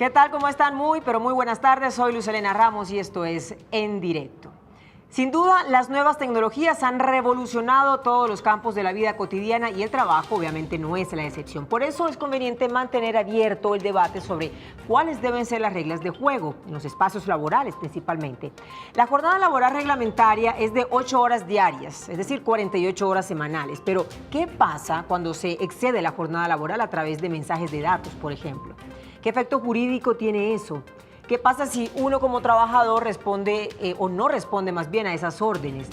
¿Qué tal? ¿Cómo están? Pero muy buenas tardes. Soy Luz Helena Ramos y esto es En Directo. Sin duda, las nuevas tecnologías han revolucionado todos los campos de la vida cotidiana y el trabajo obviamente no es la excepción. Por eso es conveniente mantener abierto el debate sobre cuáles deben ser las reglas de juego, en los espacios laborales principalmente. La jornada laboral reglamentaria es de 8 horas diarias, es decir, 48 horas semanales. Pero, ¿qué pasa cuando se excede la jornada laboral a través de mensajes de datos, por ejemplo? ¿Qué efecto jurídico tiene eso? ¿Qué pasa si uno como trabajador responde o no responde más bien a esas órdenes?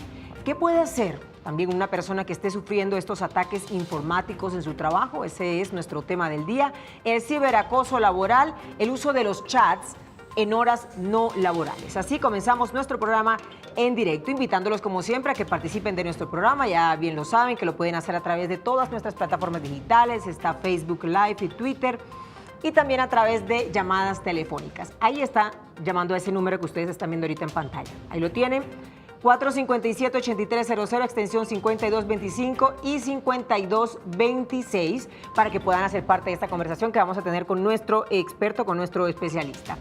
¿Qué puede hacer también una persona que esté sufriendo estos ataques informáticos en su trabajo? Ese es nuestro tema del día. El ciberacoso laboral, el uso de los chats en horas no laborales. Así comenzamos nuestro programa en directo, invitándolos como siempre a que participen de nuestro programa. Ya bien lo saben que lo pueden hacer a través de todas nuestras plataformas digitales. Está Facebook Live y Twitter. Y también a través de llamadas telefónicas. Ahí está llamando a ese número que ustedes están viendo ahorita en pantalla. Ahí lo tienen, 457-8300, extensión 5225 y 5226, para que puedan hacer parte de esta conversación que vamos a tener con nuestro experto, con nuestro especialista.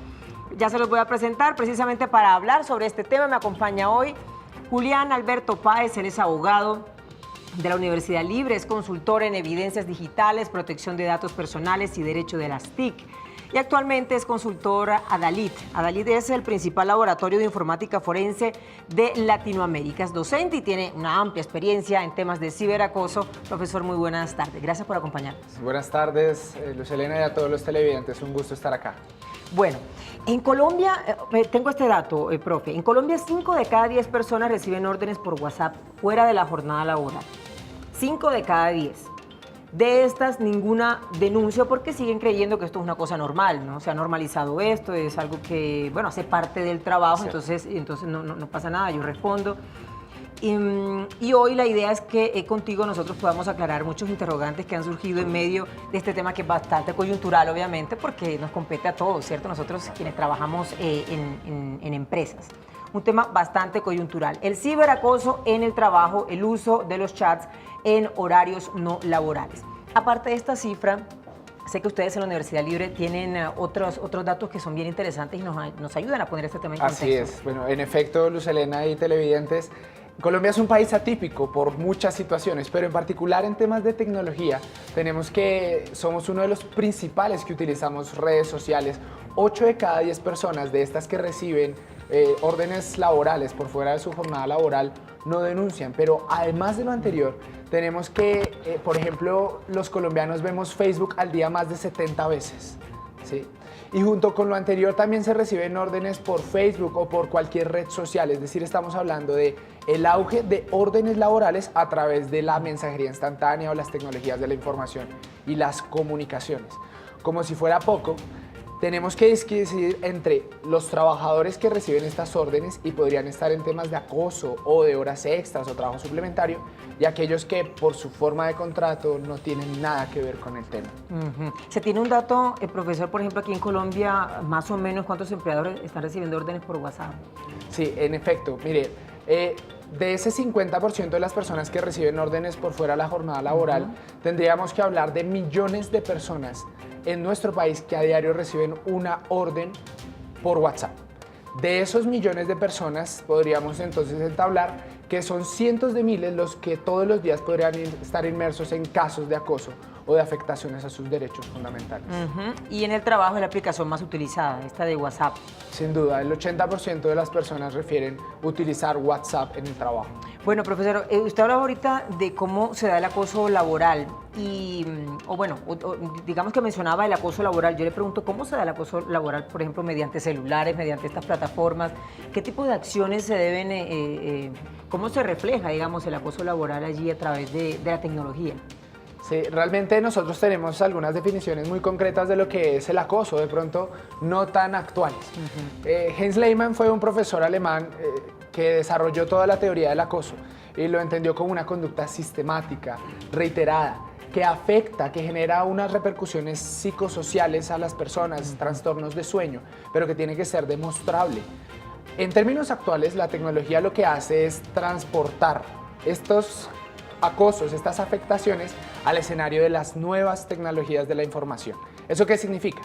Ya se los voy a presentar precisamente para hablar sobre este tema. Me acompaña hoy Julián Alberto Páez, él es abogado de la Universidad Libre, es consultor en evidencias digitales, protección de datos personales y derecho de las TIC. Y actualmente es consultor Adalit. Adalit es el principal laboratorio de informática forense de Latinoamérica. Es docente y tiene una amplia experiencia en temas de ciberacoso. Profesor, muy buenas tardes. Gracias por acompañarnos. Buenas tardes, Luz Helena, y a todos los televidentes. Un gusto estar acá. Bueno, en Colombia, tengo este dato, profe. En Colombia, 5 de cada 10 personas reciben órdenes por WhatsApp fuera de la jornada laboral. 5 de cada 10. De estas, ninguna denuncia porque siguen creyendo que esto es una cosa normal, ¿no? Se ha normalizado esto, es algo que, bueno, hace parte del trabajo, sí. entonces no pasa nada, yo respondo. Y hoy la idea es que contigo nosotros podamos aclarar muchos interrogantes que han surgido en medio de este tema que es bastante coyuntural, obviamente, porque nos compete a todos, ¿cierto? Nosotros quienes trabajamos en empresas. Un tema bastante coyuntural. El ciberacoso en el trabajo, el uso de los chats en horarios no laborales. Aparte de esta cifra, sé que ustedes en la Universidad Libre tienen otros datos que son bien interesantes y nos ayudan a poner este tema en contexto. Así es. Bueno, en efecto, Luz Helena y televidentes, Colombia es un país atípico por muchas situaciones, pero en particular en temas de tecnología tenemos que somos uno de los principales que utilizamos redes sociales. 8 de cada 10 personas de estas que reciben órdenes laborales por fuera de su jornada laboral no denuncian, pero además de lo anterior tenemos que, por ejemplo, los colombianos vemos Facebook al día más de 70 veces, ¿sí? Y junto con lo anterior también se reciben órdenes por Facebook o por cualquier red social, es decir, estamos hablando de el auge de órdenes laborales a través de la mensajería instantánea o las tecnologías de la información y las comunicaciones. Como si fuera poco, tenemos que decidir entre los trabajadores que reciben estas órdenes y podrían estar en temas de acoso o de horas extras o trabajo suplementario, y aquellos que por su forma de contrato no tienen nada que ver con el tema. ¿Se tiene un dato, profesor, por ejemplo, aquí en Colombia, más o menos cuántos empleadores están recibiendo órdenes por WhatsApp? Sí, en efecto, mire, de ese 50% de las personas que reciben órdenes por fuera de la jornada laboral, tendríamos que hablar de millones de personas en nuestro país que a diario reciben una orden por WhatsApp. De esos millones de personas podríamos entonces entablar que son cientos de miles los que todos los días podrían estar inmersos en casos de acoso o de afectaciones a sus derechos fundamentales. Y en el trabajo es la aplicación más utilizada, esta de WhatsApp. Sin duda, el 80% de las personas refieren utilizar WhatsApp en el trabajo. Bueno, profesor, usted hablaba ahorita de cómo se da el acoso laboral digamos que mencionaba el acoso laboral. Yo le pregunto, ¿cómo se da el acoso laboral, por ejemplo, mediante celulares, mediante estas plataformas? ¿Qué tipo de acciones se deben, cómo se refleja, digamos, el acoso laboral allí a través de la tecnología? Sí, realmente nosotros tenemos algunas definiciones muy concretas de lo que es el acoso, de pronto no tan actuales. Heinz Lehmann fue un profesor alemán que desarrolló toda la teoría del acoso y lo entendió como una conducta sistemática, reiterada, que afecta, que genera unas repercusiones psicosociales a las personas, trastornos de sueño, pero que tiene que ser demostrable. En términos actuales, la tecnología lo que hace es transportar estos acosos, estas afectaciones al escenario de las nuevas tecnologías de la información. ¿Eso qué significa?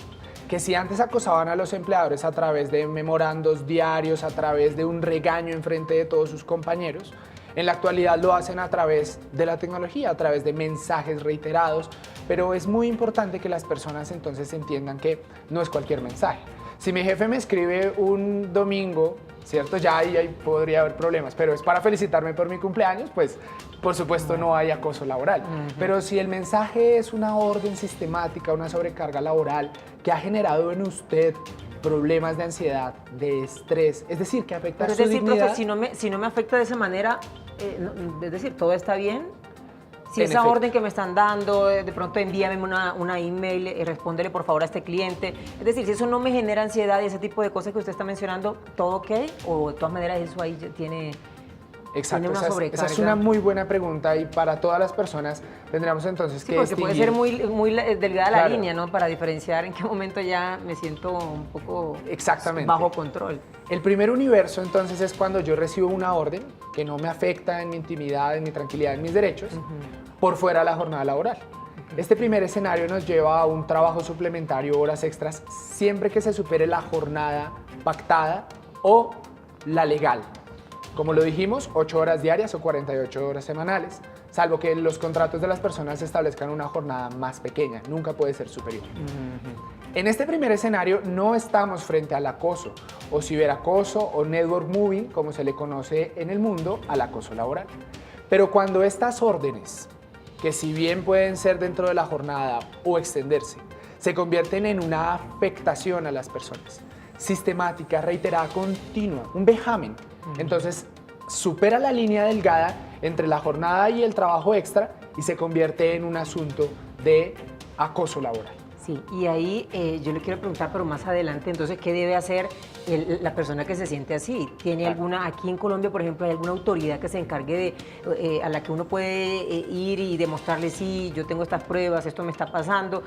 que si antes acosaban a los empleadores a través de memorandos diarios, a través de un regaño en frente de todos sus compañeros, en la actualidad lo hacen a través de la tecnología, a través de mensajes reiterados, pero es muy importante que las personas entonces entiendan que no es cualquier mensaje. Si mi jefe me escribe un domingo, ¿cierto? Ya ahí podría haber problemas, pero es para felicitarme por mi cumpleaños, pues por supuesto no hay acoso laboral. Pero si el mensaje es una orden sistemática, una sobrecarga laboral que ha generado en usted problemas de ansiedad, de estrés, es decir, que afecta a su dignidad. Profe, si no me afecta de esa manera, es decir, todo está bien. Si En esa efecto. orden que me están dando, de pronto envíame una email y respóndele por favor a este cliente. Es decir, si eso no me genera ansiedad y ese tipo de cosas que usted está mencionando, ¿todo ok? O de todas maneras eso ahí tiene... Exacto, una esa sobrecarga. es una muy buena pregunta y para todas las personas tendríamos entonces Sí, que porque puede ser muy delgada la Claro. línea, ¿no? Para diferenciar en qué momento ya me siento un poco Exactamente. bajo control. El primer universo entonces es cuando yo recibo una orden que no me afecta en mi intimidad, en mi tranquilidad, en mis derechos, por fuera de la jornada laboral. Este primer escenario nos lleva a un trabajo suplementario, horas extras, siempre que se supere la jornada pactada o la legal. Como lo dijimos, 8 horas diarias o 48 horas semanales, salvo que los contratos de las personas establezcan una jornada más pequeña, nunca puede ser superior. En este primer escenario no estamos frente al acoso o ciberacoso o network moving, como se le conoce en el mundo, al acoso laboral. Pero cuando estas órdenes, que si bien pueden ser dentro de la jornada o extenderse, se convierten en una afectación a las personas, sistemática, reiterada, continua, un vejamen, entonces supera la línea delgada entre la jornada y el trabajo extra y se convierte en un asunto de acoso laboral. Sí, y ahí yo le quiero preguntar, pero más adelante, entonces, ¿qué debe hacer la persona que se siente así? ¿Tiene alguna, aquí en Colombia, por ejemplo, hay alguna autoridad que se encargue a la que uno puede ir y demostrarle, sí, yo tengo estas pruebas, esto me está pasando?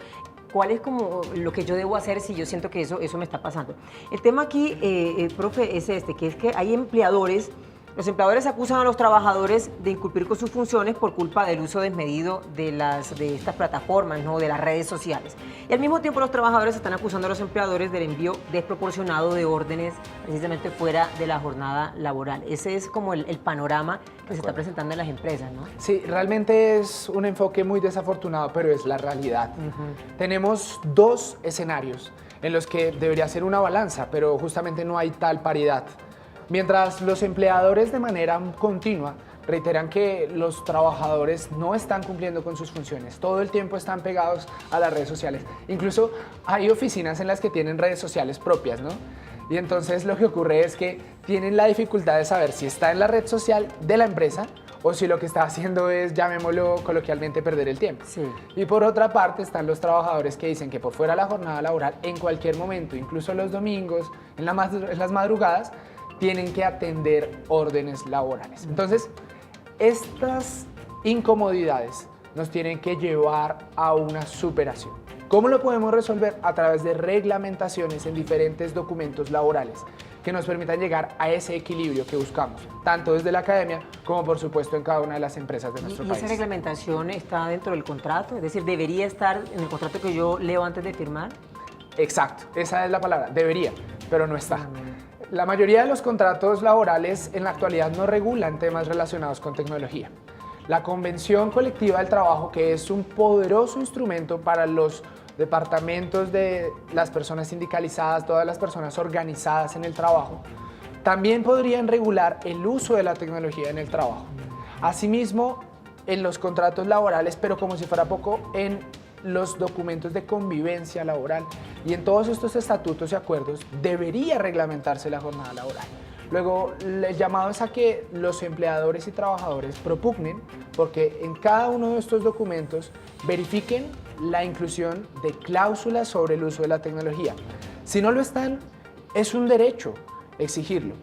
¿Cuál es como lo que yo debo hacer si yo siento que eso me está pasando? El tema aquí, profe, es que es que hay empleadores. Los empleadores acusan a los trabajadores de incumplir con sus funciones por culpa del uso desmedido de estas plataformas, ¿no? De las redes sociales. Y al mismo tiempo los trabajadores están acusando a los empleadores del envío desproporcionado de órdenes precisamente fuera de la jornada laboral. Ese es como el panorama que se está presentando en las empresas, ¿no? Sí, realmente es un enfoque muy desafortunado, pero es la realidad. Tenemos dos escenarios en los que debería ser una balanza, pero justamente no hay tal paridad. Mientras los empleadores de manera continua reiteran que los trabajadores no están cumpliendo con sus funciones, todo el tiempo están pegados a las redes sociales. Incluso hay oficinas en las que tienen redes sociales propias, ¿no? Y entonces lo que ocurre es que tienen la dificultad de saber si está en la red social de la empresa o si lo que está haciendo es, llamémoslo coloquialmente, perder el tiempo. Sí. Y por otra parte están los trabajadores que dicen que por fuera de la jornada laboral, en cualquier momento, incluso los domingos, en las madrugadas, tienen que atender órdenes laborales. Entonces, estas incomodidades nos tienen que llevar a una superación. ¿Cómo lo podemos resolver? A través de reglamentaciones en diferentes documentos laborales que nos permitan llegar a ese equilibrio que buscamos, tanto desde la academia como por supuesto en cada una de las empresas de nuestro ¿Y país. esa reglamentación está dentro del contrato? Es decir, ¿debería estar en el contrato que yo leo antes de firmar? Exacto, esa es la palabra, debería, pero no está. La mayoría de los contratos laborales en la actualidad no regulan temas relacionados con tecnología. La Convención Colectiva del Trabajo, que es un poderoso instrumento para los departamentos de las personas sindicalizadas, todas las personas organizadas en el trabajo, también podrían regular el uso de la tecnología en el trabajo. Asimismo, en los contratos laborales, pero como si fuera poco, en los documentos de convivencia laboral y en todos estos estatutos y acuerdos debería reglamentarse la jornada laboral. Luego, el llamado es a que los empleadores y trabajadores propugnen porque en cada uno de estos documentos verifiquen la inclusión de cláusulas sobre el uso de la tecnología. Si no lo están, es un derecho exigirlo.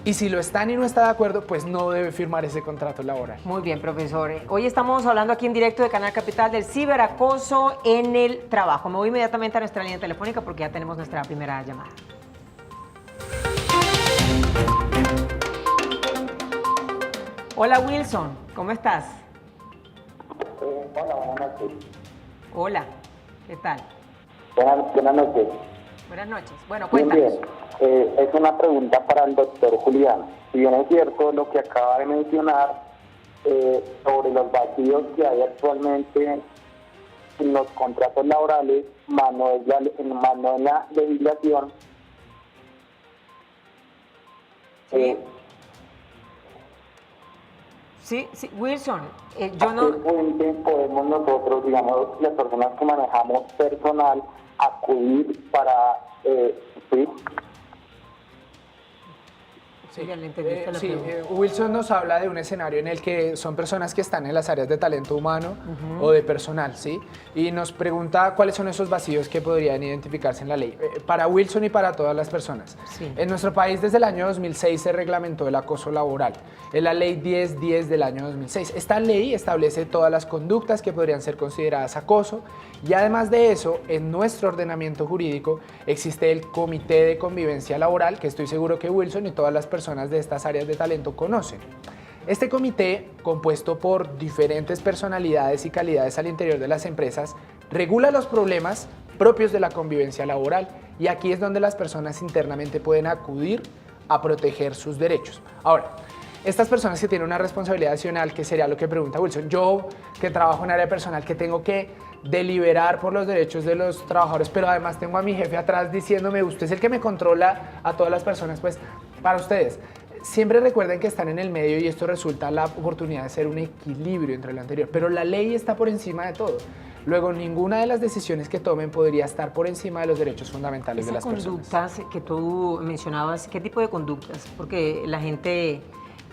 Y si lo están y no está de acuerdo, pues no debe firmar ese contrato laboral. Muy bien, profesor. Hoy estamos hablando aquí en directo de Canal Capital del ciberacoso en el trabajo. Me voy inmediatamente a nuestra línea telefónica porque ya tenemos nuestra primera llamada. Hola Wilson, ¿cómo estás? Hola, buenas noches. Hola, ¿qué tal? Buenas noches. Buenas noches. Bueno, Bien, cuéntanos. bien. Es una pregunta para el doctor Julián. Si bien es cierto lo que acaba de mencionar sobre los vacíos que hay actualmente en los contratos laborales, más no en la legislación, Sí. Sí, Wilson, yo ¿a no... qué puente podemos nosotros, digamos, las personas que manejamos personal, acudir para... sí? Sí, ya le entendiste la Sí, pregunta. Wilson nos habla de un escenario en el que son personas que están en las áreas de talento humano o de personal, ¿sí? Y nos pregunta cuáles son esos vacíos que podrían identificarse en la ley. Para Wilson y para todas las personas. Sí. En nuestro país desde el año 2006 se reglamentó el acoso laboral. Es la ley 1010 del año 2006. Esta ley establece todas las conductas que podrían ser consideradas acoso y además de eso, en nuestro ordenamiento jurídico existe el Comité de Convivencia Laboral, que estoy seguro que Wilson y todas las personas de estas áreas de talento conocen. Este comité, compuesto por diferentes personalidades y calidades al interior de las empresas, regula los problemas propios de la convivencia laboral y aquí es donde las personas internamente pueden acudir a proteger sus derechos. Ahora, estas personas que tienen una responsabilidad adicional, que sería lo que pregunta Wilson, yo que trabajo en área personal, que tengo que deliberar por los derechos de los trabajadores, pero además tengo a mi jefe atrás diciéndome, usted es el que me controla a todas las personas, pues para ustedes, siempre recuerden que están en el medio y esto resulta la oportunidad de ser un equilibrio entre lo anterior, pero la ley está por encima de todo. Luego, ninguna de las decisiones que tomen podría estar por encima de los derechos fundamentales de las Esas personas. conductas que tú mencionabas, ¿qué tipo de conductas? Porque la gente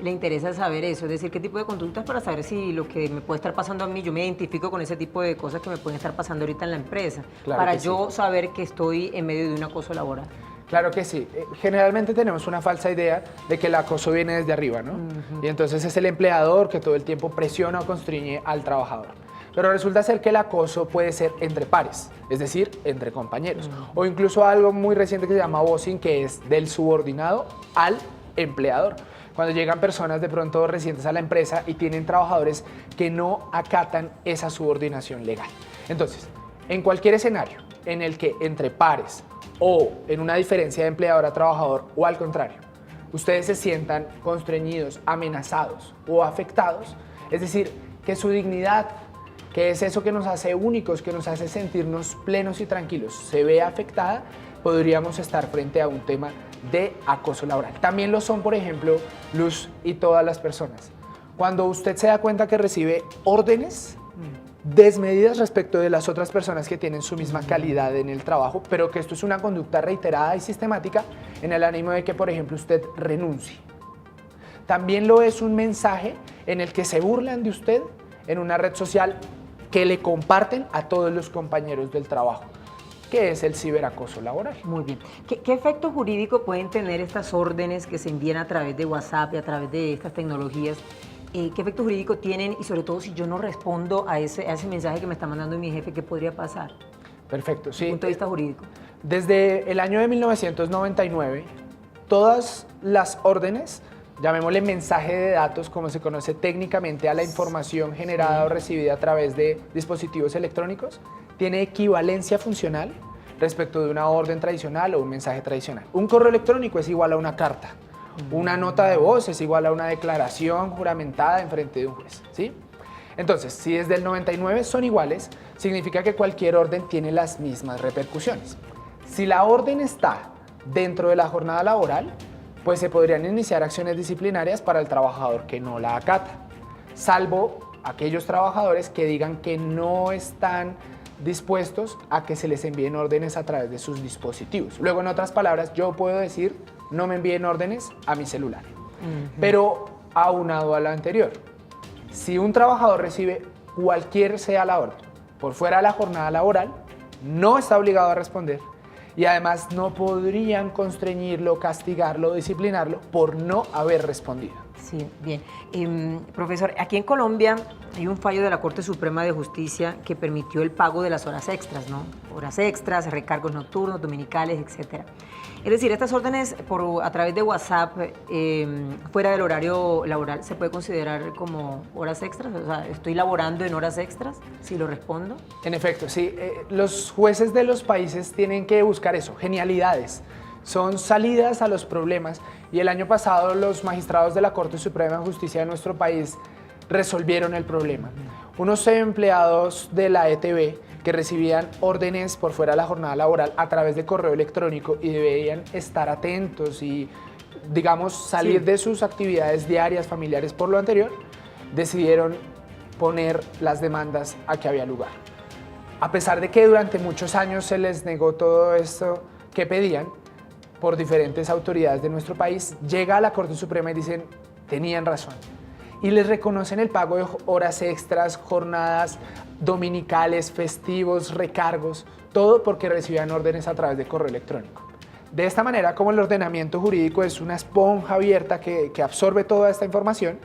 le interesa saber eso, es decir, qué tipo de conductas para saber si lo que me puede estar pasando a mí, yo me identifico con ese tipo de cosas que me pueden estar pasando ahorita en la empresa, Claro para que sí. yo saber que estoy en medio de un acoso laboral. Claro que sí. Generalmente tenemos una falsa idea de que el acoso viene desde arriba, ¿no? Y entonces es el empleador que todo el tiempo presiona o constriñe al trabajador. Pero resulta ser que el acoso puede ser entre pares, es decir, entre compañeros. O incluso algo muy reciente que se llama bossing, que es del subordinado al empleador. Cuando llegan personas de pronto recientes a la empresa y tienen trabajadores que no acatan esa subordinación legal. Entonces, en cualquier escenario en el que entre pares o en una diferencia de empleador a trabajador o al contrario, ustedes se sientan constreñidos, amenazados o afectados, es decir, que su dignidad, que es eso que nos hace únicos, que nos hace sentirnos plenos y tranquilos, se ve afectada, podríamos estar frente a un tema de acoso laboral. También lo son, por ejemplo, Luz y todas las personas. Cuando usted se da cuenta que recibe órdenes desmedidas respecto de las otras personas que tienen su misma calidad en el trabajo, pero que esto es una conducta reiterada y sistemática en el ánimo de que, por ejemplo, usted renuncie. También lo es un mensaje en el que se burlan de usted en una red social que le comparten a todos los compañeros del trabajo, que es el ciberacoso laboral. Muy bien. ¿Qué efecto jurídico pueden tener estas órdenes que se envían a través de WhatsApp y a través de estas tecnologías? ¿Qué efecto jurídico tienen? Y sobre todo, si yo no respondo a ese mensaje que me está mandando mi jefe, ¿qué podría pasar? Perfecto, Desde sí. el punto de vista jurídico. Desde el año de 1999, todas las órdenes, llamémosle mensaje de datos, como se conoce técnicamente a la información generada o recibida a través de dispositivos electrónicos, tiene equivalencia funcional respecto de una orden tradicional o un mensaje tradicional. Un correo electrónico es igual a una carta. Una nota de voz es igual a una declaración juramentada en frente de un juez, ¿sí? Entonces, si desde el 99 son iguales, significa que cualquier orden tiene las mismas repercusiones. Si la orden está dentro de la jornada laboral, pues se podrían iniciar acciones disciplinarias para el trabajador que no la acata, salvo aquellos trabajadores que digan que no están dispuestos a que se les envíen órdenes a través de sus dispositivos. Luego, en otras palabras, yo puedo decir, no me envíen órdenes a mi celular. Pero aunado a lo anterior, si un trabajador recibe cualquier sea la orden por fuera de la jornada laboral, no está obligado a responder y además no podrían constreñirlo, castigarlo, disciplinarlo por no haber respondido. Sí, bien. Profesor, aquí en Colombia hay un fallo de la Corte Suprema de Justicia que permitió el pago de las horas extras, ¿no? Horas extras, recargos nocturnos, dominicales, etcétera. Es decir, estas órdenes a través de WhatsApp, fuera del horario laboral, ¿se puede considerar como horas extras? O sea, ¿estoy laborando en horas extras si lo respondo? En efecto, sí. Los jueces de los países tienen que buscar eso, genialidades. Son salidas a los problemas y el año pasado los magistrados de la Corte Suprema de Justicia de nuestro país resolvieron el problema. Unos empleados de la ETB que recibían órdenes por fuera de la jornada laboral a través de correo electrónico y debían estar atentos y, digamos, salir de sus actividades diarias, familiares por lo anterior, decidieron poner las demandas a que había lugar. A pesar de que durante muchos años se les negó todo esto que pedían por diferentes autoridades de nuestro país, llega a la Corte Suprema y dicen, tenían razón. Y les reconocen el pago de horas extras, jornadas dominicales, festivos, recargos, todo porque recibían órdenes a través de correo electrónico. De esta manera, como el ordenamiento jurídico es una esponja abierta que absorbe toda esta información,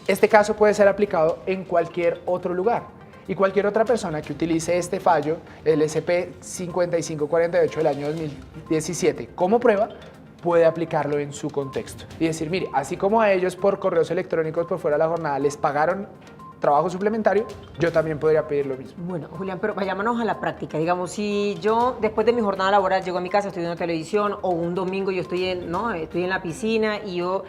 este caso puede ser aplicado en cualquier otro lugar. Y cualquier otra persona que utilice este fallo, el SP 5548 del año 2017, como prueba, puede aplicarlo en su contexto y decir, mire, así como a ellos por correos electrónicos por fuera de la jornada les pagaron trabajo suplementario, yo también podría pedir lo mismo. Bueno, Julián, pero vayámonos a la práctica. Digamos, si yo después de mi jornada laboral llego a mi casa, estoy viendo televisión, o un domingo yo estoy en la piscina y yo,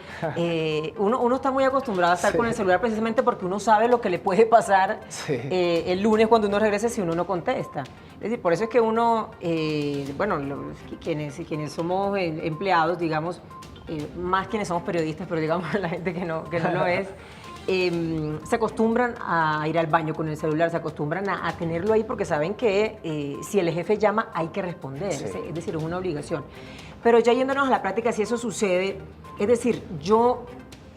uno está muy acostumbrado a estar con el celular precisamente porque uno sabe lo que le puede pasar el lunes cuando uno regrese si uno no contesta. Es decir, por eso es que uno, quienes somos empleados, digamos, más quienes somos periodistas, pero digamos la gente que no lo es, se acostumbran a ir al baño con el celular, se acostumbran a tenerlo ahí porque saben que si el jefe llama hay que responder, es decir, es una obligación. Pero ya yéndonos a la práctica, si eso sucede, es decir,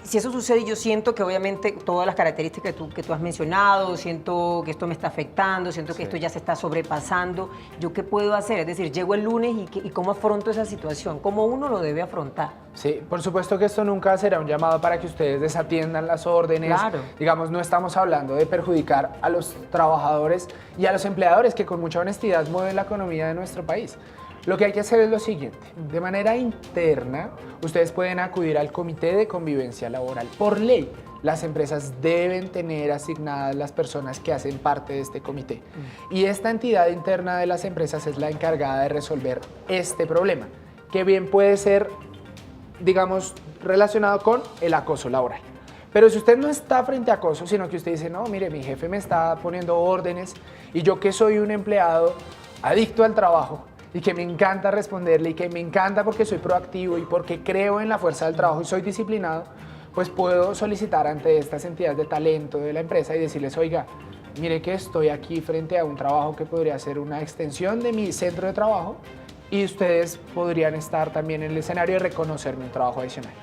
si eso sucede, yo siento que obviamente todas las características que tú has mencionado, siento que esto me está afectando, siento que esto ya se está sobrepasando, ¿yo qué puedo hacer? Es decir, llego el lunes y ¿cómo afronto esa situación? ¿Cómo uno lo debe afrontar? Sí, por supuesto que esto nunca será un llamado para que ustedes desatiendan las órdenes. Claro. Digamos, no estamos hablando de perjudicar a los trabajadores y a los empleadores que con mucha honestidad mueven la economía de nuestro país. Lo que hay que hacer es lo siguiente, de manera interna, ustedes pueden acudir al Comité de Convivencia Laboral. Por ley, las empresas deben tener asignadas las personas que hacen parte de este comité. Y esta entidad interna de las empresas es la encargada de resolver este problema, que bien puede ser, digamos, relacionado con el acoso laboral. Pero si usted no está frente a acoso, sino que usted dice, no, mire, mi jefe me está poniendo órdenes y yo que soy un empleado adicto al trabajo, y que me encanta responderle y que me encanta porque soy proactivo y porque creo en la fuerza del trabajo y soy disciplinado, pues puedo solicitar ante estas entidades de talento de la empresa y decirles, oiga, mire que estoy aquí frente a un trabajo que podría ser una extensión de mi centro de trabajo y ustedes podrían estar también en el escenario de reconocerme un trabajo adicional.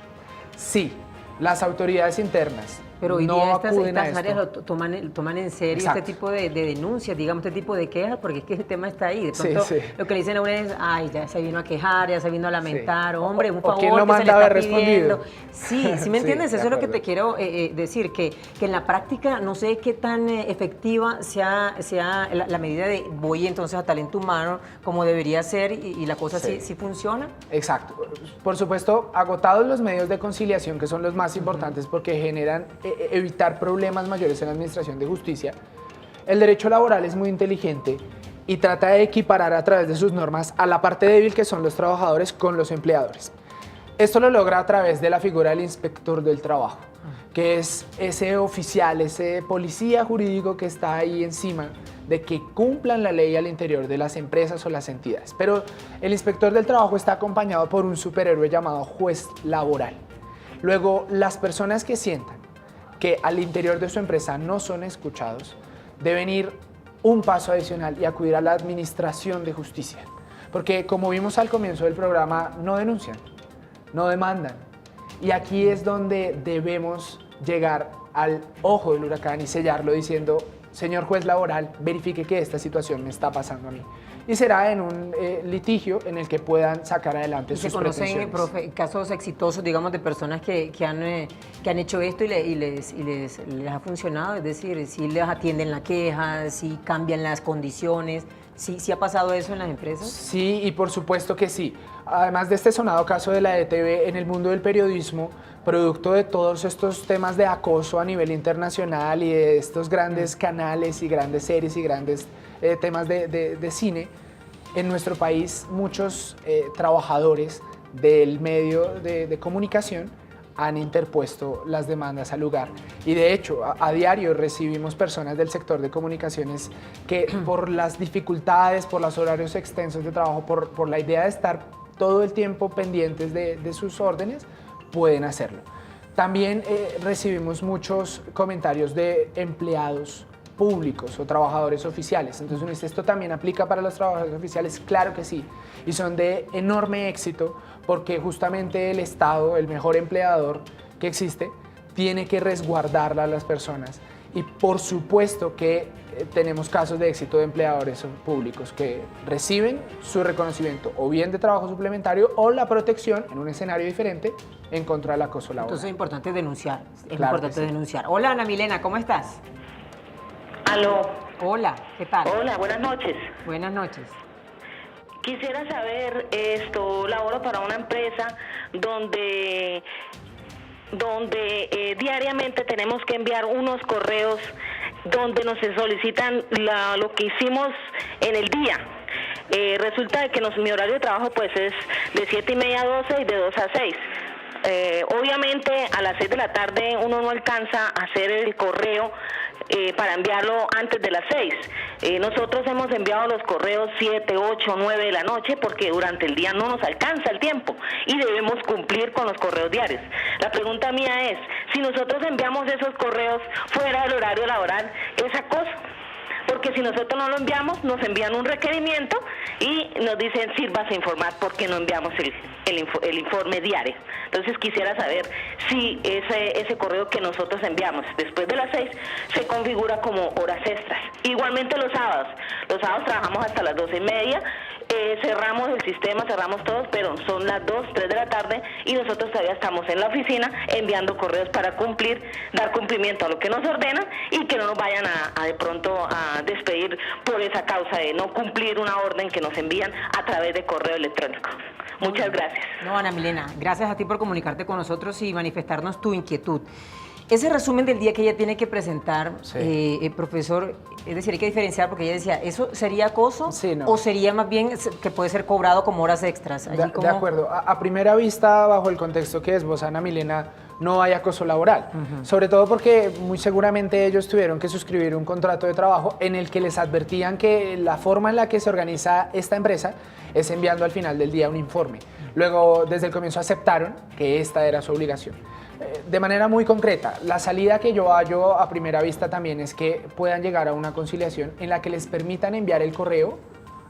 Sí, las autoridades internas pero hoy no día acuden a estas áreas esto. lo toman en serio. Exacto. Este tipo de denuncias, digamos, este tipo de quejas, porque es que el tema está ahí. De pronto, lo que le dicen a uno es, ay, ya se vino a quejar, ya se vino a lamentar, hombre, un favor ¿quién lo que se le manda a está haber pidiendo. respondido? Sí, ¿me entiendes? Sí, Eso es lo que te quiero decir, que en la práctica no sé qué tan efectiva sea la medida de voy entonces a talento humano como debería ser y la cosa sí funciona. Exacto. Por supuesto, agotados los medios de conciliación, que son los más importantes porque generan evitar problemas mayores en la administración de justicia, el derecho laboral es muy inteligente y trata de equiparar a través de sus normas a la parte débil que son los trabajadores con los empleadores. Esto lo logra a través de la figura del inspector del trabajo, que es ese oficial, ese policía jurídico que está ahí encima de que cumplan la ley al interior de las empresas o las entidades. Pero el inspector del trabajo está acompañado por un superhéroe llamado juez laboral. Luego, las personas que sientan que al interior de su empresa no son escuchados, deben ir un paso adicional y acudir a la administración de justicia. Porque como vimos al comienzo del programa, no denuncian, no demandan. Y aquí es donde debemos llegar al ojo del huracán y sellarlo diciendo, señor juez laboral, verifique que esta situación me está pasando a mí. y será en un litigio en el que puedan sacar adelante ¿Y sus se conocen, pretensiones. profe, casos exitosos, digamos, de personas que han hecho esto y les ha funcionado? Es decir, si les atienden la queja, si cambian las condiciones, ¿sí ha pasado eso en las empresas? Sí, y por supuesto que sí. Además de este sonado caso de la ETV, en el mundo del periodismo, producto de todos estos temas de acoso a nivel internacional y de estos grandes canales y grandes series y grandes temas de cine, en nuestro país muchos trabajadores del medio de comunicación han interpuesto las demandas al lugar. Y de hecho, a diario recibimos personas del sector de comunicaciones que por las dificultades, por los horarios extensos de trabajo, por la idea de estar todo el tiempo pendientes de sus órdenes, pueden hacerlo. También recibimos muchos comentarios de empleados públicos o trabajadores oficiales. Entonces uno dice, ¿esto también aplica para los trabajadores oficiales? Claro que sí. Y son de enorme éxito porque justamente el Estado, el mejor empleador que existe, tiene que resguardar a las personas. Y por supuesto que tenemos casos de éxito de empleadores públicos que reciben su reconocimiento o bien de trabajo suplementario o la protección en un escenario diferente en contra del acoso laboral. Entonces es importante denunciar. Es Claro importante que sí. denunciar. Hola, Ana Milena, ¿cómo estás? Aló. Hola, ¿qué tal? Hola, buenas noches. Buenas noches. Quisiera saber, laboro para una empresa donde diariamente tenemos que enviar unos correos donde nos solicitan lo que hicimos en el día. Resulta de que mi horario de trabajo pues es de 7:30 a 12 y de 2 a 6. Obviamente a las 6 de la tarde uno no alcanza a hacer el correo para enviarlo antes de las 6. Nosotros hemos enviado los correos 7, 8, 9 de la noche porque durante el día no nos alcanza el tiempo y debemos cumplir con los correos diarios. La pregunta mía es, si nosotros enviamos esos correos fuera del horario laboral, ¿es acoso? Porque si nosotros no lo enviamos, nos envían un requerimiento y nos dicen, sírvase a informar porque no enviamos el informe diario. Entonces quisiera saber si ese correo que nosotros enviamos después de las 6 se configura como horas extras. Igualmente los sábados. Los sábados trabajamos hasta las 12:30. Cerramos el sistema, cerramos todos, pero son las 2, 3 de la tarde y nosotros todavía estamos en la oficina enviando correos para dar cumplimiento a lo que nos ordenan y que no nos vayan a de pronto a despedir por esa causa de no cumplir una orden que nos envían a través de correo electrónico. Muchas gracias. No, Ana Milena, gracias a ti por comunicarte con nosotros y manifestarnos tu inquietud. Ese resumen del día que ella tiene que presentar, Sí. Profesor, es decir, hay que diferenciar porque ella decía, ¿eso sería acoso? Sí, no. ¿O sería más bien que puede ser cobrado como horas extras? Allí De como- acuerdo. A primera vista, bajo el contexto que esboza Ana Milena, no hay acoso laboral. Sobre todo porque muy seguramente ellos tuvieron que suscribir un contrato de trabajo en el que les advertían que la forma en la que se organiza esta empresa es enviando al final del día un informe. Luego, desde el comienzo aceptaron que esta era su obligación. De manera muy concreta, la salida que yo hallo a primera vista también es que puedan llegar a una conciliación en la que les permitan enviar el correo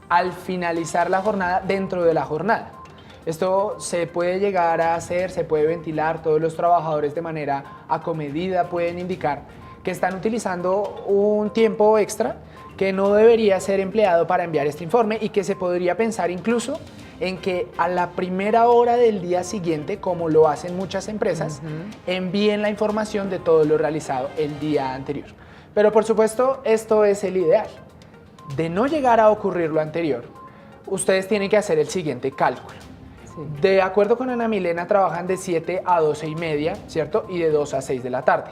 al finalizar la jornada dentro de la jornada. Esto se puede llegar a hacer, se puede ventilar, todos los trabajadores de manera acomedida pueden indicar que están utilizando un tiempo extra que no debería ser empleado para enviar este informe y que se podría pensar incluso en que a la primera hora del día siguiente, como lo hacen muchas empresas, envíen la información de todo lo realizado el día anterior. Pero por supuesto, esto es el ideal. De no llegar a ocurrir lo anterior, ustedes tienen que hacer el siguiente cálculo. De acuerdo con Ana Milena, trabajan de 7 a 12:30, ¿cierto? Y de 2 a 6 de la tarde.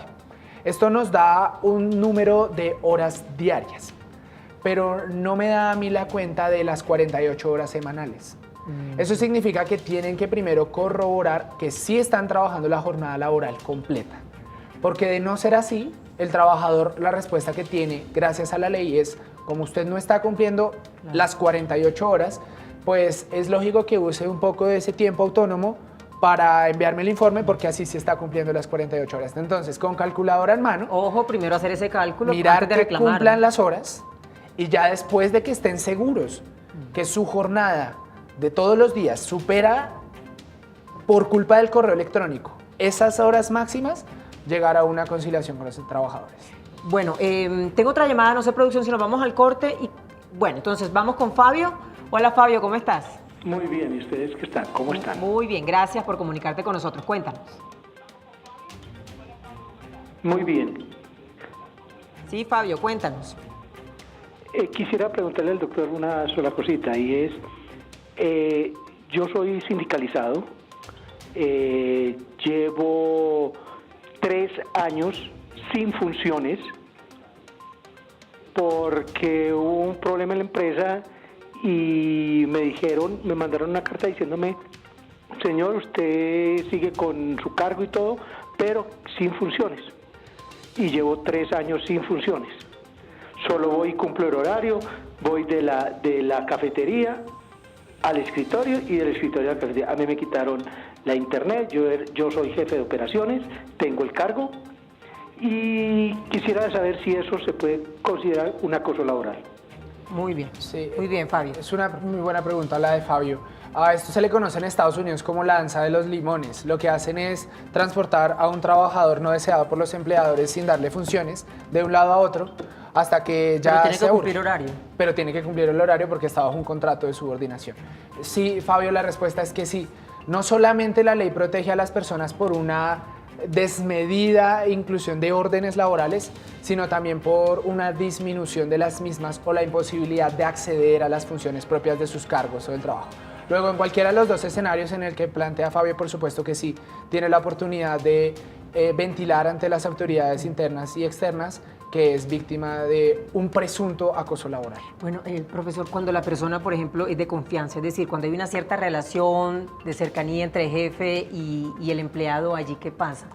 Esto nos da un número de horas diarias, pero no me da a mí la cuenta de las 48 horas semanales. Eso significa que tienen que primero corroborar que sí están trabajando la jornada laboral completa. Porque de no ser así, el trabajador, la respuesta que tiene gracias a la ley es, como usted no está cumpliendo las 48 horas, pues es lógico que use un poco de ese tiempo autónomo para enviarme el informe porque así se está cumpliendo las 48 horas. Entonces, con calculadora en mano, Ojo, primero hacer ese cálculo mirar antes de que reclamar. cumplan las horas y ya después de que estén seguros que su jornada de todos los días supera por culpa del correo electrónico esas horas máximas, llegar a una conciliación con los trabajadores. Bueno, tengo otra llamada, no sé producción, si nos vamos al corte y Bueno, entonces vamos con Fabio. Hola Fabio, ¿cómo estás? Muy bien, ¿y ustedes qué están? ¿Cómo están? Muy bien, gracias por comunicarte con nosotros. Cuéntanos. Muy bien. Sí, Fabio, cuéntanos. Quisiera preguntarle al doctor una sola cosita, y es, yo soy sindicalizado, llevo 3 años sin funciones porque hubo un problema en la empresa y me mandaron una carta diciéndome, señor, usted sigue con su cargo y todo, pero sin funciones. Y llevo 3 años sin funciones. Solo voy y cumplo el horario, voy de la cafetería al escritorio y del escritorio a la cafetería. A mí me quitaron la internet, yo soy jefe de operaciones, tengo el cargo y quisiera saber si eso se puede considerar un acoso laboral. Muy bien, Sí, muy bien, Fabio. Es una muy buena pregunta la de Fabio. A esto se le conoce en Estados Unidos como la danza de los limones. Lo que hacen es transportar a un trabajador no deseado por los empleadores sin darle funciones de un lado a otro hasta que ya Pero tiene se que aburre. cumplir horario. Pero tiene que cumplir el horario porque está bajo un contrato de subordinación. Sí, Fabio, la respuesta es que sí. No solamente la ley protege a las personas por una desmedida inclusión de órdenes laborales, sino también por una disminución de las mismas o la imposibilidad de acceder a las funciones propias de sus cargos o del trabajo. Luego, en cualquiera de los dos escenarios en el que plantea Fabio, por supuesto que sí, tiene la oportunidad de ventilar ante las autoridades internas y externas que es víctima de un presunto acoso laboral. Bueno, profesor, cuando la persona, por ejemplo, es de confianza, es decir, cuando hay una cierta relación de cercanía entre jefe y el empleado, ¿allí qué pasa?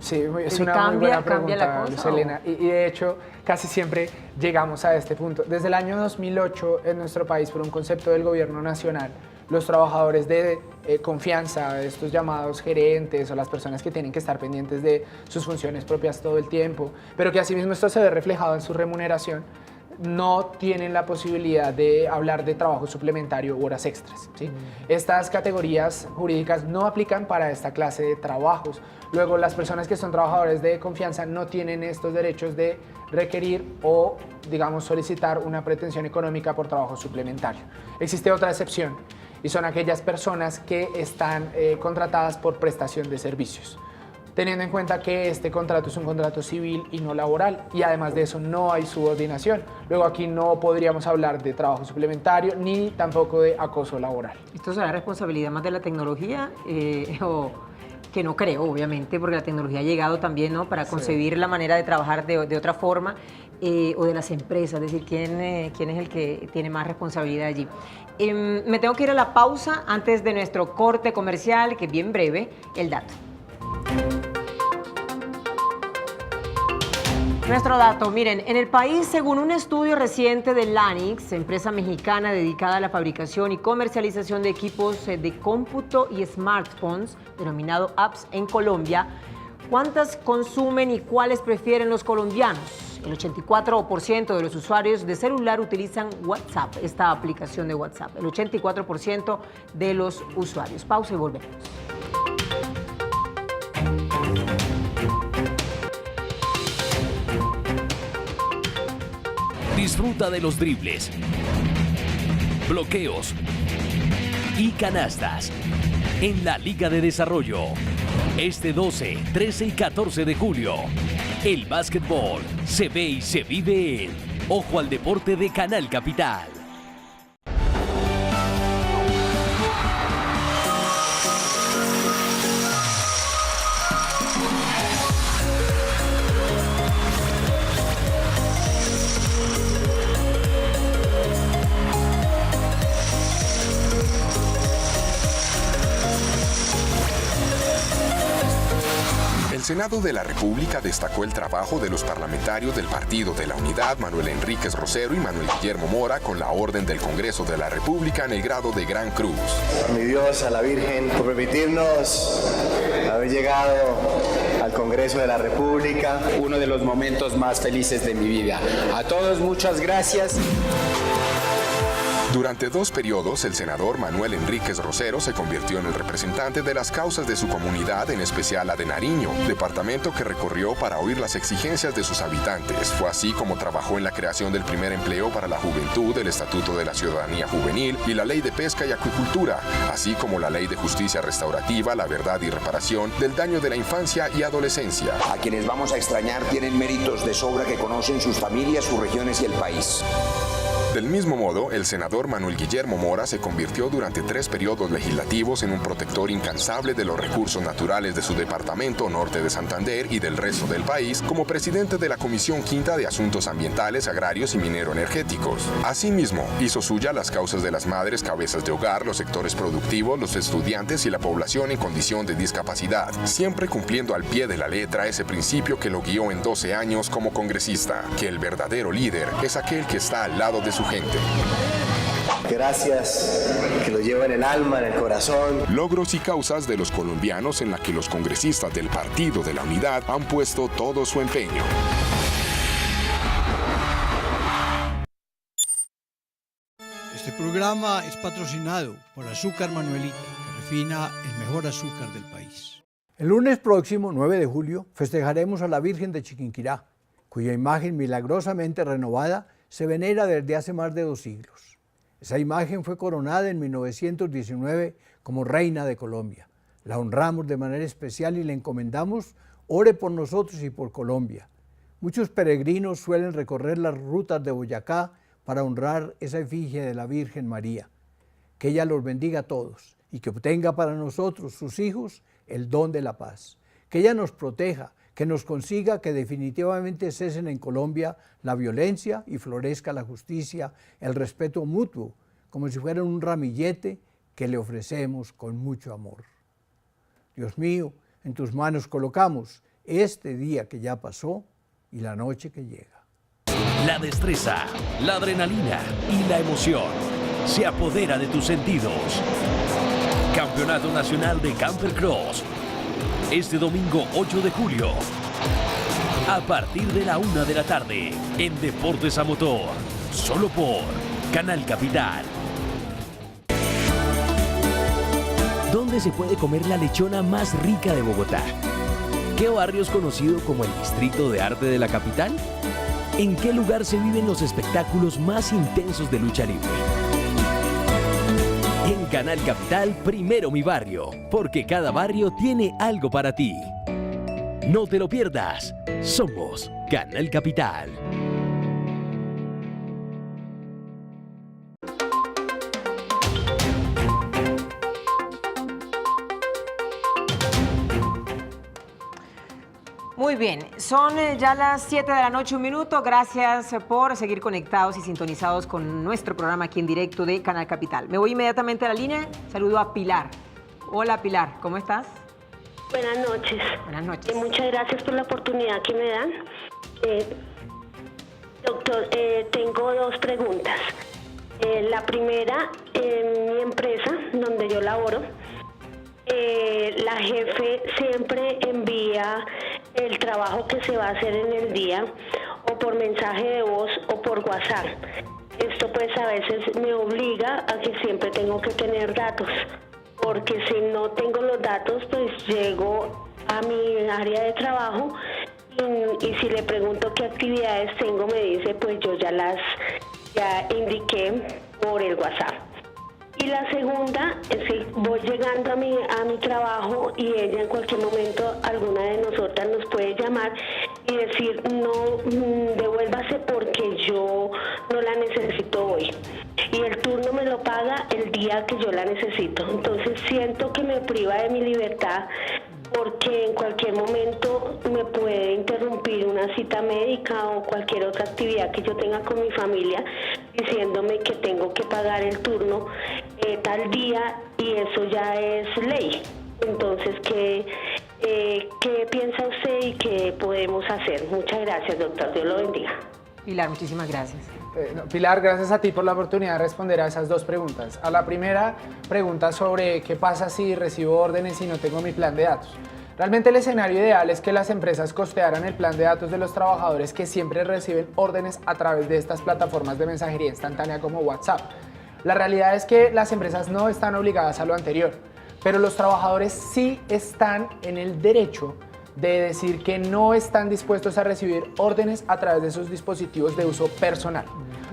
Sí, es ¿Se una cambia- muy buena cambia la pregunta, cosa, Luz Helena. Y de hecho, casi siempre llegamos a este punto. Desde el año 2008, en nuestro país, por un concepto del gobierno nacional, los trabajadores de confianza, estos llamados gerentes o las personas que tienen que estar pendientes de sus funciones propias todo el tiempo, pero que asimismo esto se ve reflejado en su remuneración, no tienen la posibilidad de hablar de trabajo suplementario u horas extras, ¿sí? Estas categorías jurídicas no aplican para esta clase de trabajos. Luego, las personas que son trabajadores de confianza no tienen estos derechos de requerir o, digamos, solicitar una pretensión económica por trabajo suplementario. Existe otra excepción y son aquellas personas que están contratadas por prestación de servicios, teniendo en cuenta que este contrato es un contrato civil y no laboral, y además de eso no hay subordinación. Luego aquí no podríamos hablar de trabajo suplementario ni tampoco de acoso laboral. ¿Esto será responsabilidad más de la tecnología o que no creo, obviamente, porque la tecnología ha llegado también, ¿no?, para concebir la manera de trabajar de otra forma, o de las empresas, es decir, ¿quién es el que tiene más responsabilidad allí? Me tengo que ir a la pausa antes de nuestro corte comercial, que es bien breve, el dato. Nuestro dato, miren, en el país, según un estudio reciente de Lanix, empresa mexicana dedicada a la fabricación y comercialización de equipos de cómputo y smartphones, denominado apps en Colombia, ¿cuántas consumen y cuáles prefieren los colombianos? El 84% de los usuarios de celular utilizan WhatsApp, esta aplicación de WhatsApp. El 84% de los usuarios. Pausa y volvemos. Disfruta de los dribles, bloqueos y canastas en la Liga de Desarrollo. Este 12, 13 y 14 de julio, el básquetbol se ve y se vive en Ojo al Deporte de Canal Capital. El Senado de la República destacó el trabajo de los parlamentarios del Partido de la Unidad, Manuel Enríquez Rosero y Manuel Guillermo Mora, con la Orden del Congreso de la República en el grado de Gran Cruz. A mi Dios, a la Virgen, por permitirnos haber llegado al Congreso de la República. Uno de los momentos más felices de mi vida. A todos, muchas gracias. Durante 2 periodos, el senador Manuel Enríquez Rosero se convirtió en el representante de las causas de su comunidad, en especial la de Nariño, departamento que recorrió para oír las exigencias de sus habitantes. Fue así como trabajó en la creación del primer empleo para la juventud, el Estatuto de la Ciudadanía Juvenil y la Ley de Pesca y Acuicultura, así como la Ley de Justicia Restaurativa, la Verdad y Reparación del Daño de la Infancia y Adolescencia. A quienes vamos a extrañar tienen méritos de sobra que conocen sus familias, sus regiones y el país. Del mismo modo, el senador Manuel Guillermo Mora se convirtió durante 3 periodos legislativos en un protector incansable de los recursos naturales de su departamento norte de Santander y del resto del país, como presidente de la Comisión Quinta de Asuntos Ambientales, Agrarios y Minero-Energéticos. Asimismo, hizo suya las causas de las madres cabezas de hogar, los sectores productivos, los estudiantes y la población en condición de discapacidad, siempre cumpliendo al pie de la letra ese principio que lo guió en 12 años como congresista, que el verdadero líder es aquel que está al lado de su gente. Gracias, que lo llevo en el alma, en el corazón. Logros y causas de los colombianos en la que los congresistas del Partido de la Unidad han puesto todo su empeño. Este programa es patrocinado por Azúcar Manuelita, que refina el mejor azúcar del país. El lunes próximo, 9 de julio, festejaremos a la Virgen de Chiquinquirá, cuya imagen milagrosamente renovada se venera desde hace más de 2 siglos. Esa imagen fue coronada en 1919 como Reina de Colombia. La honramos de manera especial y le encomendamos, ore por nosotros y por Colombia. Muchos peregrinos suelen recorrer las rutas de Boyacá para honrar esa efigie de la Virgen María. Que ella los bendiga a todos y que obtenga para nosotros, sus hijos, el don de la paz. Que ella nos proteja, que nos consiga que definitivamente cesen en Colombia la violencia y florezca la justicia, el respeto mutuo, como si fuera un ramillete que le ofrecemos con mucho amor. Dios mío, en tus manos colocamos este día que ya pasó y la noche que llega. La destreza, la adrenalina y la emoción se apodera de tus sentidos. Campeonato Nacional de Camper Cross. Este domingo 8 de julio, a partir de la 1 de la tarde, en Deportes a Motor, solo por Canal Capital. ¿Dónde se puede comer la lechona más rica de Bogotá? ¿Qué barrio es conocido como el Distrito de Arte de la capital? ¿En qué lugar se viven los espectáculos más intensos de lucha libre? En Canal Capital, primero mi barrio, porque cada barrio tiene algo para ti. No te lo pierdas. Somos Canal Capital. Muy bien, son ya las 7 de la noche, 1 minuto. Gracias por seguir conectados y sintonizados con nuestro programa aquí en directo de Canal Capital. Me voy inmediatamente a la línea. Saludo a Pilar. Hola Pilar, ¿cómo estás? Buenas noches. Buenas noches. Muchas gracias por la oportunidad que me dan. Doctor, tengo 2 preguntas. La primera, en mi empresa, donde yo laboro, la jefe siempre envía el trabajo que se va a hacer en el día o por mensaje de voz o por WhatsApp. Esto pues a veces me obliga a que siempre tengo que tener datos, porque si no tengo los datos pues llego a mi área de trabajo y si le pregunto qué actividades tengo me dice pues yo ya indiqué por el WhatsApp. Y la segunda es que voy llegando a mi trabajo y ella en cualquier momento, alguna de nosotras nos puede llamar y decir, no, devuélvase porque yo no la necesito hoy. Y el turno me lo paga el día que yo la necesito. Entonces siento que me priva de mi libertad porque en cualquier momento me puede interrumpir una cita médica o cualquier otra actividad que yo tenga con mi familia diciéndome que tengo que pagar el turno tal día y eso ya es ley. Entonces, ¿qué piensa usted y qué podemos hacer? Muchas gracias, doctor. Dios lo bendiga. Pilar, muchísimas gracias. Pilar, gracias a ti por la oportunidad de responder a esas 2 preguntas. A la primera pregunta sobre qué pasa si recibo órdenes y no tengo mi plan de datos. Realmente el escenario ideal es que las empresas costearan el plan de datos de los trabajadores que siempre reciben órdenes a través de estas plataformas de mensajería instantánea como WhatsApp. La realidad es que las empresas no están obligadas a lo anterior, pero los trabajadores sí están en el derecho de decir que no están dispuestos a recibir órdenes a través de sus dispositivos de uso personal.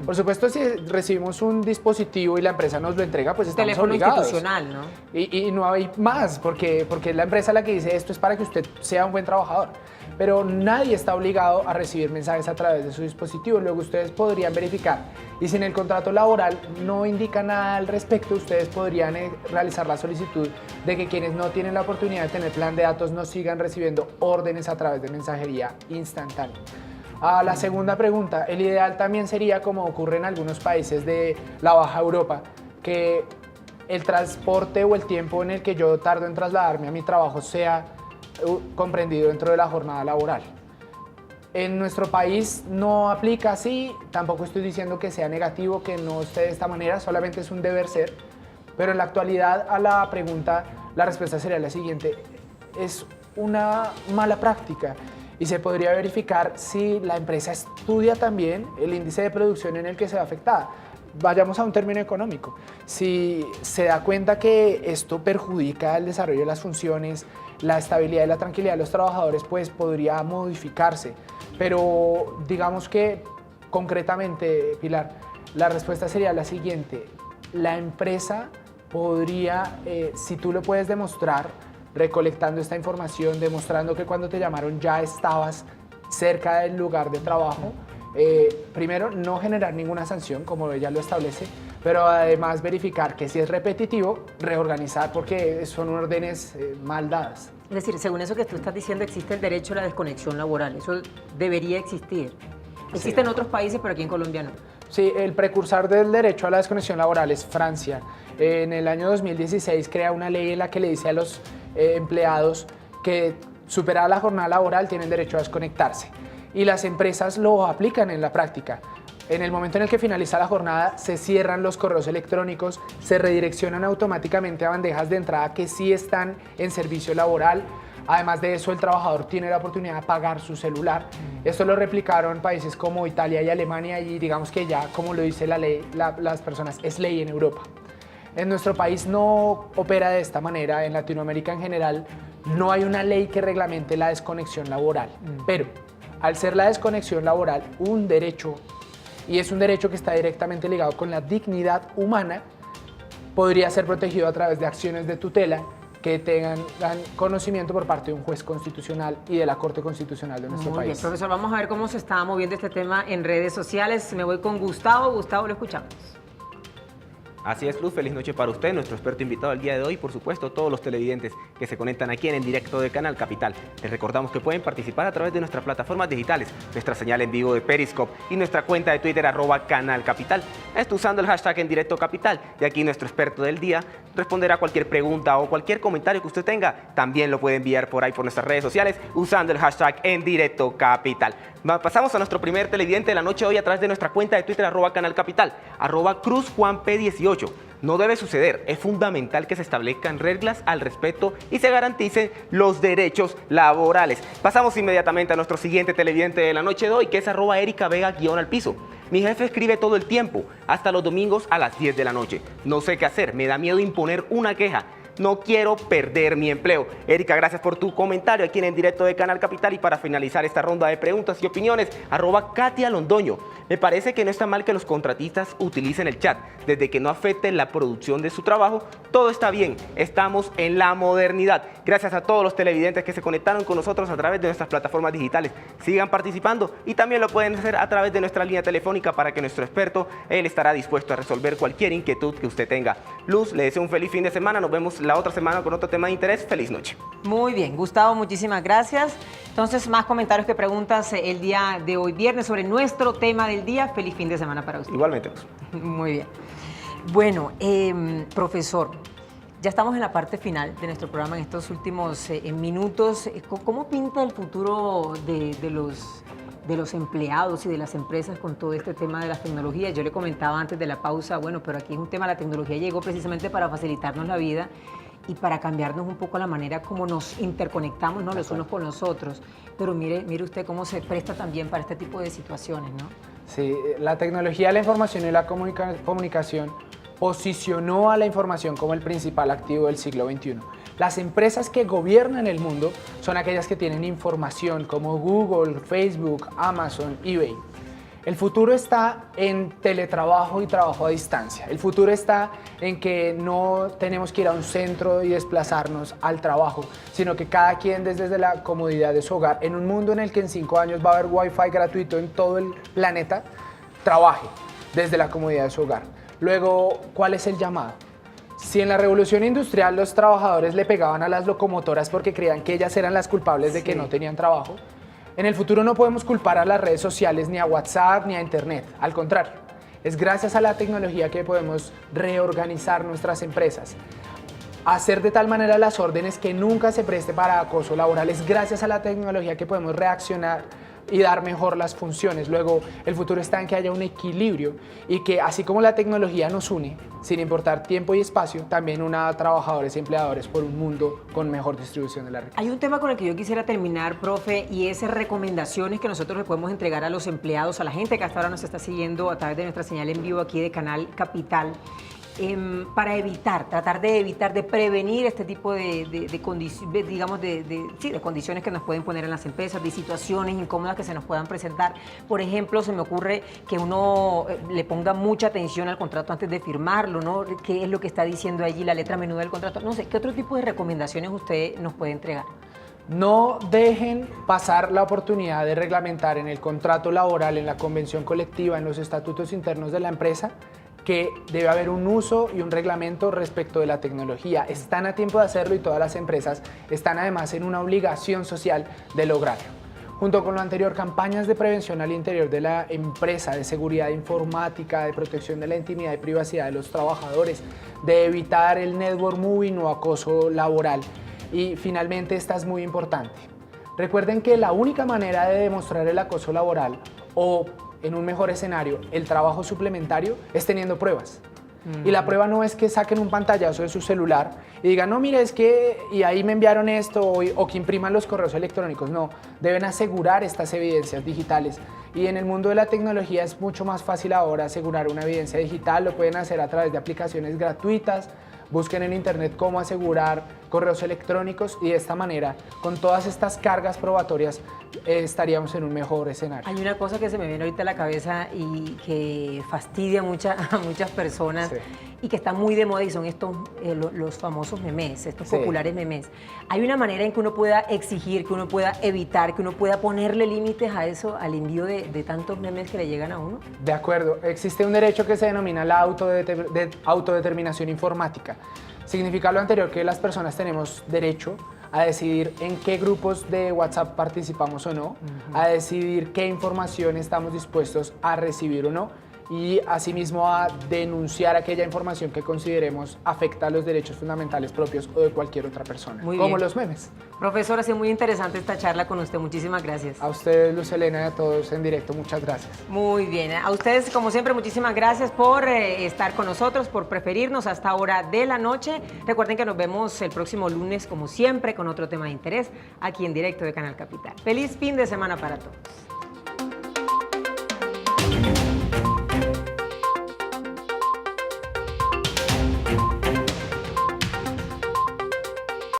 Por supuesto, si recibimos un dispositivo y la empresa nos lo entrega, pues estamos teléfono obligados. institucional, ¿no? Y no hay más, porque es la empresa la que dice esto es para que usted sea un buen trabajador. Pero nadie está obligado a recibir mensajes a través de su dispositivo. Luego ustedes podrían verificar. Y si en el contrato laboral no indica nada al respecto, ustedes podrían realizar la solicitud de que quienes no tienen la oportunidad de tener plan de datos no sigan recibiendo órdenes a través de mensajería instantánea. A la segunda pregunta, el ideal también sería, como ocurre en algunos países de la Baja Europa, que el transporte o el tiempo en el que yo tardo en trasladarme a mi trabajo sea comprendido dentro de la jornada laboral. En nuestro país no aplica así, tampoco estoy diciendo que sea negativo, que no esté de esta manera, solamente es un deber ser, pero en la actualidad a la pregunta la respuesta sería la siguiente: es una mala práctica y se podría verificar si la empresa estudia también el índice de producción en el que se ve afectada. Vayamos a un término económico. Si se da cuenta que esto perjudica el desarrollo de las funciones, la estabilidad y la tranquilidad de los trabajadores, pues podría modificarse. Pero digamos que concretamente, Pilar, la respuesta sería la siguiente: la empresa podría, si tú lo puedes demostrar, recolectando esta información, demostrando que cuando te llamaron ya estabas cerca del lugar de trabajo, primero, no generar ninguna sanción, como ella lo establece, pero además verificar que si es repetitivo, reorganizar, porque son órdenes mal dadas. Es decir, según eso que tú estás diciendo, existe el derecho a la desconexión laboral. Eso debería existir. Existe en otros países, pero aquí en Colombia no. Sí, el precursor del derecho a la desconexión laboral es Francia. En el año 2016 crea una ley en la que le dice a los empleados que, superada la jornada laboral, tienen derecho a desconectarse. Y las empresas lo aplican en la práctica. En el momento en el que finaliza la jornada, se cierran los correos electrónicos, se redireccionan automáticamente a bandejas de entrada que sí están en servicio laboral. Además de eso, el trabajador tiene la oportunidad de apagar su celular. Esto lo replicaron países como Italia y Alemania, y digamos que ya, como lo dice la ley, las personas, es ley en Europa. En nuestro país no opera de esta manera. En Latinoamérica en general no hay una ley que reglamente la desconexión laboral. Pero al ser la desconexión laboral un derecho, y es un derecho que está directamente ligado con la dignidad humana, podría ser protegido a través de acciones de tutela que tengan conocimiento por parte de un juez constitucional y de la Corte Constitucional de nuestro país. Muy bien, profesor, vamos a ver cómo se está moviendo este tema en redes sociales. Me voy con Gustavo. Gustavo, lo escuchamos. Así es, Luz, feliz noche para usted, nuestro experto invitado el día de hoy, por supuesto, todos los televidentes que se conectan aquí en el directo de Canal Capital. Les recordamos que pueden participar a través de nuestras plataformas digitales, nuestra señal en vivo de Periscope y nuestra cuenta de Twitter @canalcapital. Esto usando el hashtag en directo capital, y aquí nuestro experto del día responderá cualquier pregunta o cualquier comentario que usted tenga. También lo puede enviar por ahí por nuestras redes sociales usando el hashtag en directo capital. Pasamos a nuestro primer televidente de la noche hoy a través de nuestra cuenta de Twitter @canalcapital, @cruzjuanp18. No debe suceder, es fundamental que se establezcan reglas al respecto y se garanticen los derechos laborales. Pasamos inmediatamente a nuestro siguiente televidente de la noche de hoy, que es @ericavega_al piso. Mi jefe escribe todo el tiempo, hasta los domingos a las 10 de la noche. No sé qué hacer, me da miedo imponer una queja. No quiero perder mi empleo. Erika, gracias por tu comentario aquí en el directo de Canal Capital. Y para finalizar esta ronda de preguntas y opiniones, @Katia Londoño. Me parece que no está mal que los contratistas utilicen el chat, desde que no afecte la producción de su trabajo. Todo está bien, estamos en la modernidad. Gracias a todos los televidentes que se conectaron con nosotros a través de nuestras plataformas digitales. Sigan participando y también lo pueden hacer a través de nuestra línea telefónica para que nuestro experto, él estará dispuesto a resolver cualquier inquietud que usted tenga. Luz, le deseo un feliz fin de semana. Nos vemos la otra semana con otro tema de interés. Feliz noche. Muy bien, Gustavo, muchísimas gracias. Entonces, más comentarios que preguntas el día de hoy viernes sobre nuestro tema del día. Feliz fin de semana para usted. Igualmente. Muy bien. Bueno, profesor, ya estamos en la parte final de nuestro programa, en estos últimos minutos. ¿Cómo pinta el futuro de los empleados y de las empresas con todo este tema de las tecnologías? Yo le comentaba antes de la pausa, bueno, pero aquí es un tema, la tecnología llegó precisamente para facilitarnos la vida y para cambiarnos un poco la manera como nos interconectamos, ¿no?, los unos con los otros. Pero mire usted cómo se presta también para este tipo de situaciones, ¿no? Sí, la tecnología, la información y la comunicación posicionó a la información como el principal activo del siglo XXI. Las empresas que gobiernan el mundo son aquellas que tienen información como Google, Facebook, Amazon, eBay. El futuro está en teletrabajo y trabajo a distancia. El futuro está en que no tenemos que ir a un centro y desplazarnos al trabajo, sino que cada quien desde la comodidad de su hogar, en un mundo en el que en 5 años va a haber Wi-Fi gratuito en todo el planeta, trabaje desde la comodidad de su hogar. Luego, ¿cuál es el llamado? Si en la revolución industrial los trabajadores le pegaban a las locomotoras porque creían que ellas eran las culpables de que no tenían trabajo, en el futuro no podemos culpar a las redes sociales, ni a WhatsApp, ni a Internet. Al contrario, es gracias a la tecnología que podemos reorganizar nuestras empresas, hacer de tal manera las órdenes que nunca se preste para acoso laboral. Es gracias a la tecnología que podemos reaccionar y dar mejor las funciones. Luego, el futuro está en que haya un equilibrio y que así como la tecnología nos une, sin importar tiempo y espacio, también una a trabajadores y empleadores por un mundo con mejor distribución de la riqueza. Hay un tema con el que yo quisiera terminar, profe, y es recomendaciones que nosotros le podemos entregar a los empleados, a la gente que hasta ahora nos está siguiendo a través de nuestra señal en vivo aquí de Canal Capital, para tratar de evitar, de prevenir este tipo de condiciones que nos pueden poner en las empresas, de situaciones incómodas que se nos puedan presentar. Por ejemplo, se me ocurre que uno le ponga mucha atención al contrato antes de firmarlo, ¿no? ¿Qué es lo que está diciendo allí la letra menuda del contrato? No sé, ¿qué otro tipo de recomendaciones usted nos puede entregar? No dejen pasar la oportunidad de reglamentar en el contrato laboral, en la convención colectiva, en los estatutos internos de la empresa, que debe haber un uso y un reglamento respecto de la tecnología. Están a tiempo de hacerlo y todas las empresas están además en una obligación social de lograrlo. Junto con lo anterior, campañas de prevención al interior de la empresa, de seguridad informática, de protección de la intimidad y privacidad de los trabajadores, de evitar el network moving o acoso laboral. Y finalmente, esta es muy importante. Recuerden que la única manera de demostrar el acoso laboral o, en un mejor escenario, el trabajo suplementario es teniendo pruebas. Y la prueba no es que saquen un pantallazo de su celular y digan, no, mire, es que y ahí me enviaron esto, o que impriman los correos electrónicos. No, deben asegurar estas evidencias digitales. Y en el mundo de la tecnología es mucho más fácil ahora asegurar una evidencia digital. Lo pueden hacer a través de aplicaciones gratuitas. Busquen en internet cómo asegurar correos electrónicos y de esta manera, con todas estas cargas probatorias, estaríamos en un mejor escenario. Hay una cosa que se me viene ahorita a la cabeza y que fastidia a muchas personas, y que está muy de moda, y son estos los famosos memes, estos populares memes. Hay una manera en que uno pueda exigir, que uno pueda evitar, que uno pueda ponerle límites a eso, al envío de tantos memes que le llegan a uno. De acuerdo, existe un derecho que se denomina la autodeterminación informática. Significa lo anterior, que las personas tenemos derecho a decidir en qué grupos de WhatsApp participamos o no, a decidir qué información estamos dispuestos a recibir o no, y asimismo a denunciar aquella información que consideremos afecta a los derechos fundamentales propios o de cualquier otra persona, como los memes. Profesor, ha sido muy interesante esta charla con usted, muchísimas gracias. A ustedes, Luz Helena, y a todos en directo, muchas gracias. Muy bien, a ustedes como siempre muchísimas gracias por estar con nosotros, por preferirnos a esta hora de la noche. Recuerden que nos vemos el próximo lunes como siempre con otro tema de interés aquí en directo de Canal Capital. Feliz fin de semana para todos.